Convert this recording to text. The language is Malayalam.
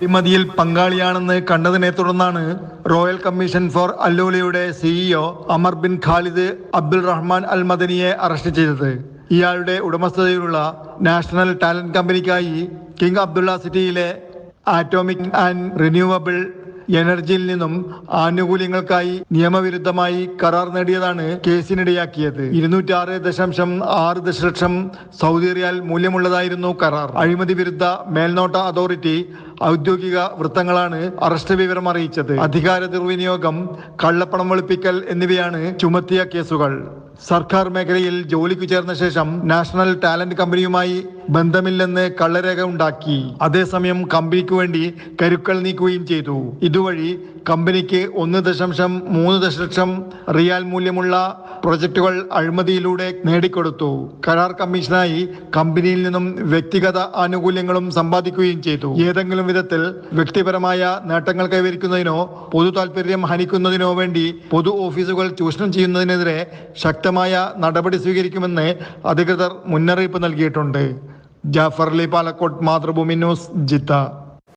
അഴിമതിയിൽ പങ്കാളിയാണെന്ന് കണ്ടതിനെ തുടർന്നാണ് റോയൽ കമ്മീഷൻ ഫോർ അൽ-ഔലിയയുടെ CEO Amar bin Khalid Abdul Rahman al മദനിയെ അറസ്റ്റ് ചെയ്തത്. ഇയാളുടെ ഉടമസ്ഥതയിലുള്ള നാഷണൽ ടാലന്റ് കമ്പനിക്കായി കിങ് അബ്ദുള്ള സിറ്റിയിലെ ആറ്റോമിക് ആൻഡ് റിന്യൂവബിൾ എനർജിയിൽ നിന്നും ആനുകൂല്യങ്ങൾക്കായി നിയമവിരുദ്ധമായി കരാർ നേടിയതാണ് കേസിനിടയാക്കിയത്. 206.6 ദശലക്ഷം സൗദി റിയാൽ മൂല്യമുള്ളതായിരുന്നു കരാർ. അഴിമതി വിരുദ്ധ മേൽനോട്ട അതോറിറ്റി ഔദ്യോഗിക വൃത്തങ്ങളാണ് അറസ്റ്റ് വിവരം അറിയിച്ചത്. അധികാര ദുർവിനിയോഗം, കള്ളപ്പണം വെളുപ്പിക്കൽ എന്നിവയാണ് ചുമത്തിയ കേസുകൾ. സർക്കാർ മേഖലയിൽ ജോലിക്കു ചേർന്ന ശേഷം നാഷണൽ ടാലന്റ് കമ്പനിയുമായി ബന്ധമില്ലെന്ന് കള്ളരേഖ ഉണ്ടാക്കി. അതേസമയം കമ്പനിക്ക് വേണ്ടി കരുക്കൾ നീക്കുകയും ചെയ്തു. ഇതുവഴി കമ്പനിക്ക് 1.3 ദശലക്ഷം റിയാൽ മൂല്യമുള്ള പ്രൊജക്ടുകൾ അഴിമതിയിലൂടെ നേടിക്കൊടുത്തു. കരാർ കമ്മീഷനായി കമ്പനിയിൽ നിന്നും വ്യക്തിഗത ആനുകൂല്യങ്ങളും സമ്പാദിക്കുകയും ചെയ്തു. ഏതെങ്കിലും വിധത്തിൽ വ്യക്തിപരമായ നേട്ടങ്ങൾ കൈവരിക്കുന്നതിനോ പൊതു താൽപര്യം ഹനിക്കുന്നതിനോ വേണ്ടി പൊതു ഓഫീസുകൾ ചൂഷണം ചെയ്യുന്നതിനെതിരെ ശക്തമായ നടപടി സ്വീകരിക്കുമെന്ന് അധികൃതർ മുന്നറിയിപ്പ് നൽകിയിട്ടുണ്ട്. Jafar Ali, Palakkode, Mathrubhumi news, Jeddah.